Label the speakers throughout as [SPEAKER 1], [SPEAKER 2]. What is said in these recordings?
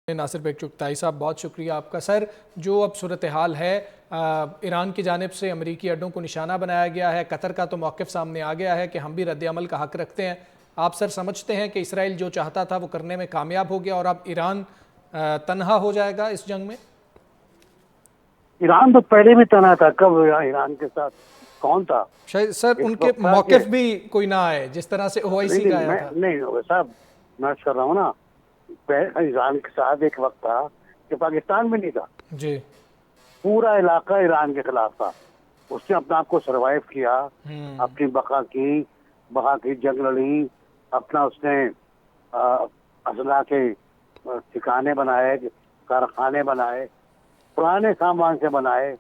[SPEAKER 1] Nasir bag Chughtai साहब, बहुत शुक्रिया आपका। सर, जो अब सूरत हाल है, ईरान की जानिब से अमरीकी अड्डों को निशाना बनाया गया है। कतर का तो मौक़िफ़ सामने आ गया है कि हम भी रद्द-ए-अमल का हक़ रखते हैं। आप सर समझते हैं कि इसराइल जो चाहता था वो करने में कामयाब हो गया और अब ईरान तनहा हो जाएगा इस जंग में?
[SPEAKER 2] ईरान तो पहले भी तना था। कब ईरान के साथ कौन था?
[SPEAKER 1] शायद सर
[SPEAKER 2] एक
[SPEAKER 1] उनके
[SPEAKER 2] वक्त था कि
[SPEAKER 1] मौक़िफ़ भी कोई ना आए, जिस तरह से
[SPEAKER 2] नहीं
[SPEAKER 1] ओआईसी
[SPEAKER 2] नहीं
[SPEAKER 1] का आया
[SPEAKER 2] मैं
[SPEAKER 1] था।
[SPEAKER 2] नहीं साहब, मैं अर्ज कर रहा हूँ ना, ईरान के साथ एक वक्त था कि पाकिस्तान में नहीं था।
[SPEAKER 1] जी।
[SPEAKER 2] पूरा इलाका ईरान के खिलाफ था। उसने अपने आप को सरवाइव किया, अपनी बका की जंग लड़ी। अपना उसने असला के ठिकाने बनाए, कारखाने बनाए, पुराने सामान से बनाए,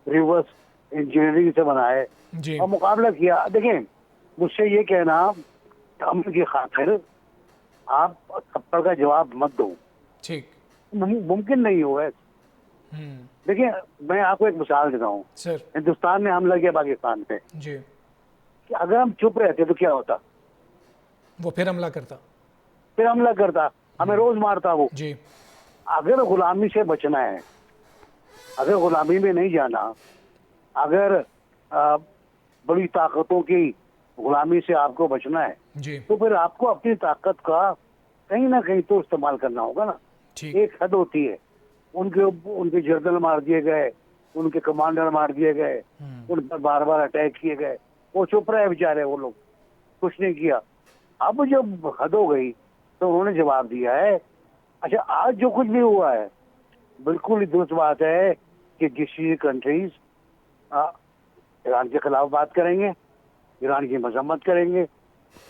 [SPEAKER 2] रिवर्स इंजीनियरिंग से बनाए
[SPEAKER 1] जी।
[SPEAKER 2] और मुकाबला किया। देखिए, मुझसे ये कहना अमन की खातिर आप थप्पड़ का जवाब मत दो,
[SPEAKER 1] ठीक।
[SPEAKER 2] मुमकिन नहीं हुआ। देखिए, मैं आपको एक मिसाल देता हूँ।
[SPEAKER 1] सर।
[SPEAKER 2] हिंदुस्तान ने हमला किया पाकिस्तान पे,
[SPEAKER 1] जी।
[SPEAKER 2] कि अगर हम चुप रहते तो क्या होता?
[SPEAKER 1] वो फिर हमला करता।
[SPEAKER 2] फिर हमला करता, हमें रोज मारता वो।
[SPEAKER 1] जी।
[SPEAKER 2] अगर गुलामी से बचना है, अगर गुलामी में नहीं जाना, अगर बड़ी ताकतों की गुलामी से आपको बचना है,
[SPEAKER 1] जी।
[SPEAKER 2] तो फिर आपको अपनी ताकत का कहीं ना कहीं तो इस्तेमाल करना होगा ना।
[SPEAKER 1] ठीक।
[SPEAKER 2] एक हद होती है। उनके उनके जनरल मार दिए गए, उनके कमांडर मार दिए गए, उन पर बार बार अटैक किए गए। वो चुप रहे बेचारे, वो लोग कुछ नहीं किया। अब जब हद हो गई तो उन्होंने जवाब दिया है। अच्छा, आज जो कुछ भी हुआ है, बिल्कुल ही दुरुस्त बात है कि जिस कंट्रीज ईरान के खिलाफ बात करेंगे, ईरान की मजम्मत करेंगे,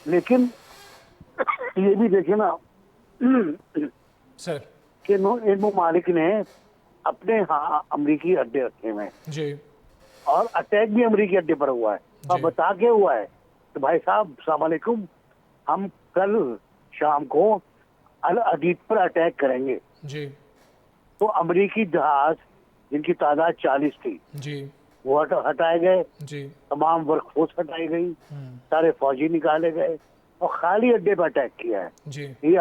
[SPEAKER 2] लेकिन ये भी देखे ना
[SPEAKER 1] सर।
[SPEAKER 2] कि इन ममालिक ने अपने यहाँ अमरीकी अड्डे रखे हुए हैं
[SPEAKER 1] जी।
[SPEAKER 2] और अटैक भी अमरीकी अड्डे पर हुआ है। और
[SPEAKER 1] जी।
[SPEAKER 2] बता के हुआ है तो भाई साहब अस्सलाम वालेकुम, हम कल शाम को अल अदीद पर अटैक करेंगे।
[SPEAKER 1] जी।
[SPEAKER 2] तो अमरीकी जहाज जिनकी तादाद 40 थी,
[SPEAKER 1] जी।
[SPEAKER 2] वो हटाए गए,
[SPEAKER 1] जी।
[SPEAKER 2] तमाम वर्कफोर्स हटाई गई, सारे फौजी निकाले गए और खाली अड्डे पर अटैक किया है।
[SPEAKER 1] जी।
[SPEAKER 2] ये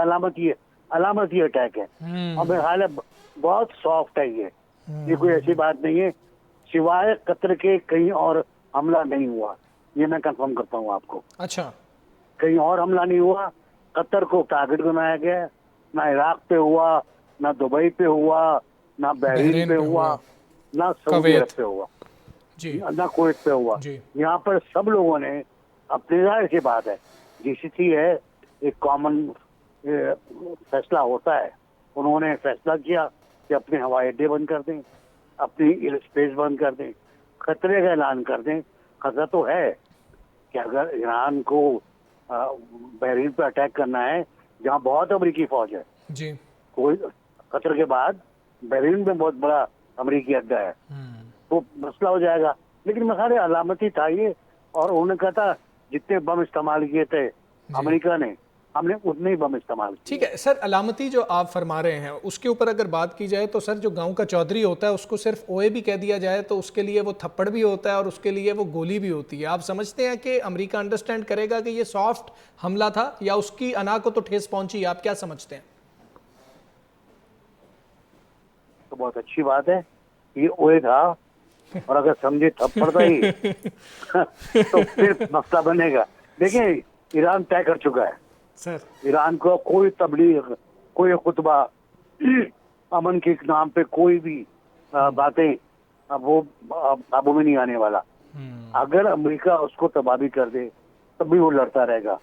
[SPEAKER 2] अलामती अटैक है। और मेरा ख्याल है बहुत सॉफ्ट है ये कोई ऐसी बात नहीं है। सिवाय कतर के कहीं और हमला नहीं हुआ, ये मैं कंफर्म करता हूँ आपको।
[SPEAKER 1] अच्छा।
[SPEAKER 2] कहीं और हमला नहीं हुआ। कतर को टारगेट बनाया गया। ना इराक पे हुआ, ना दुबई पे हुआ, ना बहरीन
[SPEAKER 1] बहरीन
[SPEAKER 2] पे
[SPEAKER 1] पे
[SPEAKER 2] हुआ,
[SPEAKER 1] हुआ।
[SPEAKER 2] ना सऊदी अरब
[SPEAKER 1] कुवैत।
[SPEAKER 2] पे हुआ,
[SPEAKER 1] जी।
[SPEAKER 2] ना कुवैत पे हुआ।
[SPEAKER 1] जी।
[SPEAKER 2] यहाँ पर सब लोगों ने अपनी जाहिर सी बात है, जीसीसी है, एक कॉमन फैसला होता है। उन्होंने फैसला किया कि अपने हवाई अड्डे बंद कर दें, अपनी एयर स्पेस बंद कर दें, खतरे का ऐलान कर दें। खतरा तो है कि अगर ईरान को बहरीन पर अटैक करना है, जहाँ बहुत अमरीकी फौज है,
[SPEAKER 1] जी।
[SPEAKER 2] कोई कतर के बाद बहरीन में बहुत बड़ा अमरीकी अड्डा है, तो मसला हो जाएगा। लेकिन मसाले अलामती था ये। और उन्होंने कहा था जितने बम इस्तेमाल किए थे
[SPEAKER 1] जी।
[SPEAKER 2] अमेरिका ने, हमने उतने ही बम इस्तेमाल
[SPEAKER 1] ठीक
[SPEAKER 2] किए।
[SPEAKER 1] है सर, अलामती जो आप फरमा रहे हैं उसके ऊपर अगर बात की जाए तो सर, जो गांव का चौधरी होता है उसको सिर्फ ओए भी कह दिया जाए तो उसके लिए वो थप्पड़ भी होता है और उसके लिए वो गोली भी होती है। आप समझते हैं कि अमेरिका अंडरस्टैंड करेगा कि ये सॉफ्ट हमला था या उसकी अना को तो ठेस पहुंची? आप क्या समझते हैं?
[SPEAKER 2] तो बहुत अच्छी बात है, ये ओए था। और अगर समझे थप्पड़ था ही तो फिर मसला बनेगा। देखिए, ईरान तय कर चुका है।
[SPEAKER 1] सर।
[SPEAKER 2] ईरान को कोई तबलीग, कोई खुतबा, अमन के नाम पे कोई भी बातें, अब वो काबू में नहीं आने वाला। अगर अमेरिका उसको तबाही कर दे तब भी वो लड़ता रहेगा।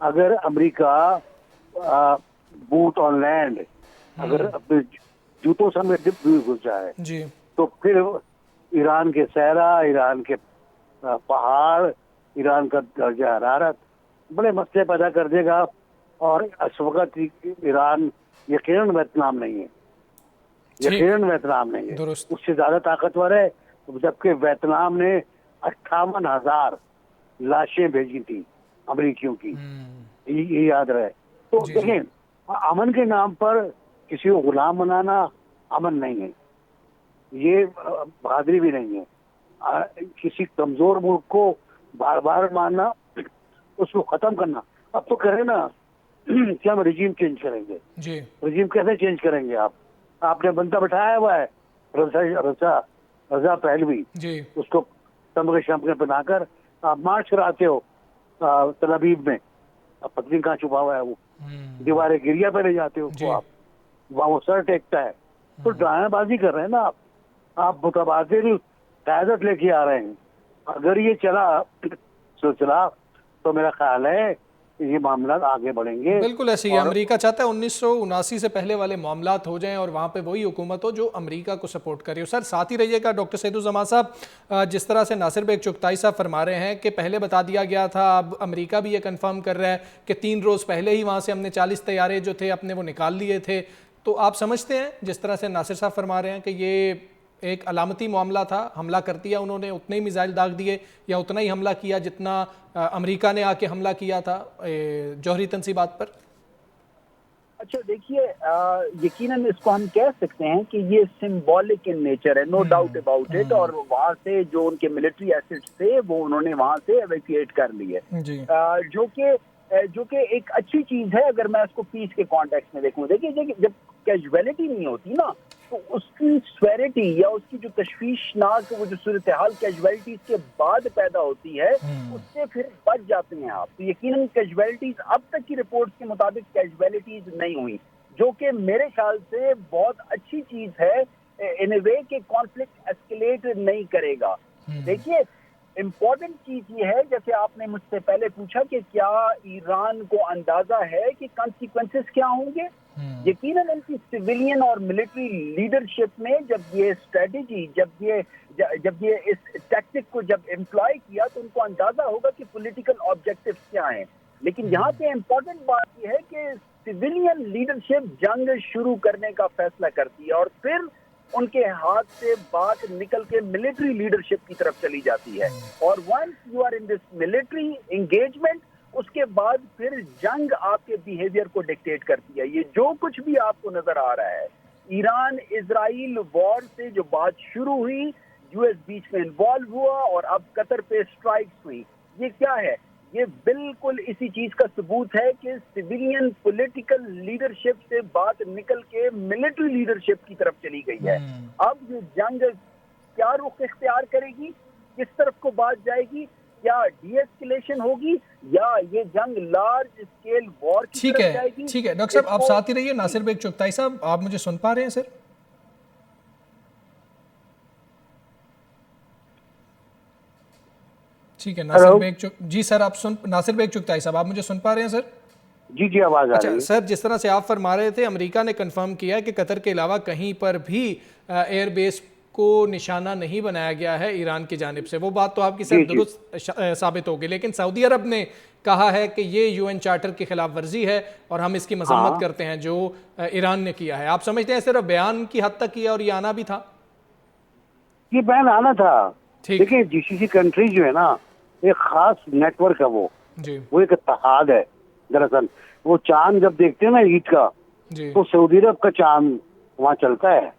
[SPEAKER 2] अगर अमेरिका बूट ऑन लैंड, अगर अपने जूतों समेत भी घुस जाए,
[SPEAKER 1] जी।
[SPEAKER 2] तो फिर ईरान के सहरा, ईरान के पहाड़, ईरान का दर्जा हरारत बड़े मसले पैदा कर देगा। और इस वक्त ईरान यकीनन वियतनाम नहीं है,
[SPEAKER 1] ठीक।
[SPEAKER 2] यकीनन वियतनाम नहीं है,
[SPEAKER 1] दुरुस्त।
[SPEAKER 2] उससे ज्यादा ताकतवर है। जबकि वियतनाम ने 58,000 लाशें भेजी थी अमरीकियों की, ये याद रहे। तो
[SPEAKER 1] जी। जी।
[SPEAKER 2] देखें, अमन के नाम पर किसी को गुलाम बनाना अमन नहीं है, ये बहादुरी भी नहीं है। किसी कमजोर मुल्क को बार बार मारना, उसको खत्म करना। अब तो करे ना, कि हम रिजीम चेंज करेंगे।
[SPEAKER 1] जी
[SPEAKER 2] रिजीम कैसे चेंज करेंगे आप? आपने बंदा बैठाया हुआ है रजा रजा रजा पहलवी,
[SPEAKER 1] जी
[SPEAKER 2] उसको तमगे शमगे बनाकर आप मार्च कराते हो तल अबीब में। अब पत्नी कहाँ छुपा हुआ है वो? दीवारें गिरिया पे ले जाते हो
[SPEAKER 1] जी
[SPEAKER 2] उसको आप, वहाँ वो सर टेकता है। तो ड्रामेबाजी कर रहे हैं ना आप मुतबादिल क़यादत लेके आ रहे हैं। अगर ये चला सिलसिला तो मेरा ख्याल है कि ये मामला आगे बढ़ेंगे।
[SPEAKER 1] बिल्कुल ऐसे ही है।
[SPEAKER 2] और
[SPEAKER 1] अमेरिका चाहता है 1979 से पहले वाले मामलात हो जाएं और वहाँ पे वही हुकूमत हो जो अमेरिका को सपोर्ट करे। सर साथ ही रहिएगा डॉक्टर सैदुज़्ज़मान साहब, जिस तरह से नासिर बेग चुगताई साहब फरमा रहे हैं कि पहले बता दिया गया था, अब अमेरिका भी ये कंफर्म कर रहा है कि 3 रोज़ पहले ही वहाँ से हमने 40 तैयारे जो थे अपने वो निकाल लिए थे। तो आप समझते हैं जिस तरह से नासिर साहब फरमा रहे हैं कि ये एक अलामती मामला था, हमला कर दिया उन्होंने, उतने ही मिसाइल दाग दिए या उतना ही हमला किया जितना अमेरिका ने आके हमला किया था जौहरी तंसीबात पर?
[SPEAKER 3] अच्छा देखिए, यकीनन इसको हम कह सकते हैं कि ये सिंबॉलिक इन नेचर है, नो डाउट अबाउट इट। और वहाँ से जो उनके मिलिट्री एसेट्स थे वो उन्होंने वहाँ से एवैक्यूएट कर लिए, जो कि एक अच्छी चीज है अगर मैं इसको पीस के कॉन्टेक्स्ट में देखूं। देखिए जब कैजुअलिटी नहीं होती ना, तो उसकी स्वेरिटी या उसकी जो तशवीशनाक वो जो सूरत हाल कैजुअलिटीज के बाद पैदा होती है, उससे फिर बच जाते हैं आप। तो यकीनन कैजुअलिटीज अब तक की रिपोर्ट्स के मुताबिक कैजुअलिटीज नहीं हुई, जो कि मेरे ख्याल से बहुत अच्छी चीज है इन ए वे कि कॉन्फ्लिक्ट एस्केलेट नहीं करेगा। देखिए इम्पोर्टेंट चीज ये है, जैसे आपने मुझसे पहले पूछा कि क्या ईरान को अंदाजा है कि कॉन्सिक्वेंसेस क्या होंगे। यकीनन उनकी सिविलियन और मिलिट्री लीडरशिप में जब ये स्ट्रेटेजी, जब ये इस टैक्टिक को जब एम्प्लॉय किया, तो उनको अंदाजा होगा कि पॉलिटिकल ऑब्जेक्टिव्स क्या हैं। लेकिन यहाँ पे इम्पोर्टेंट बात यह है कि सिविलियन लीडरशिप जंग शुरू करने का फैसला करती है और फिर उनके हाथ से बात निकल के मिलिट्री लीडरशिप की तरफ चली जाती है। और once you are in this military engagement, उसके बाद फिर जंग आपके बिहेवियर को डिक्टेट करती है। ये जो कुछ भी आपको नजर आ रहा है, ईरान इजराइल वॉर से जो बात शुरू हुई, यूएस बीच में इन्वॉल्व हुआ और अब कतर पे स्ट्राइक्स हुई, ये क्या है? ये बिल्कुल इसी चीज का सबूत है कि सिविलियन पॉलिटिकल लीडरशिप से बात निकल के मिलिट्री लीडरशिप की तरफ चली गई है। अब ये जंग क्या रुख इख्तियार करेगी, किस तरफ को बात जाएगी, क्या डीएस्केलेशन होगी या ये जंग लार्ज स्केल वॉर की तरफ जाएगी?
[SPEAKER 1] ठीक है डॉक्टर साहब, आप साथ ही रहिए। नासिर बेग चुगताई साहब, आप मुझे सुन पा रहे हैं सर? ठीक है जी सर, आप नासिर बेग चुगताई साहब, आप मुझे सुन पा रहे हैं सर?
[SPEAKER 2] जी आवाज आ रही है।
[SPEAKER 1] सर, जिस तरह से आप फरमा रहे थे, अमेरिका ने कंफर्म किया कि कतर के अलावा कहीं पर भी एयरबेस को निशाना नहीं बनाया गया है ईरान की जानिब से। वो बात तो आपकी सर दुरुस्त साबित होगी, लेकिन सऊदी अरब ने कहा है कि ये यूएन चार्टर की खिलाफ वर्जी है और हम इसकी मजम्मत करते हैं जो ईरान ने किया है। आप समझते हैं सिर्फ बयान की हद तक किया और ये आना भी था?
[SPEAKER 2] ये बयान आना था। देखिए जीसीसी कंट्री जो है ना, एक खास नेटवर्क है वो एक इत्तेहाद है। दरअसल वो चांद जब देखते हैं ना ईद का, तो सऊदी अरब का चांद वहाँ चलता है।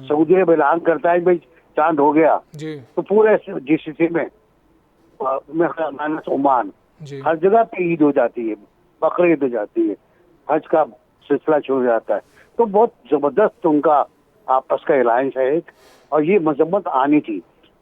[SPEAKER 2] सऊदी अरब ऐलान करता है भाई चांद हो गया, तो पूरे जीसीसी में माइनस ओमान हर जगह पे ईद हो जाती है, बकरीद हो जाती है, हज का सिलसिला शुरू हो जाता है। तो बहुत जबरदस्त उनका आपस का अलायंस है एक, और ये मजम्मत आनी थी।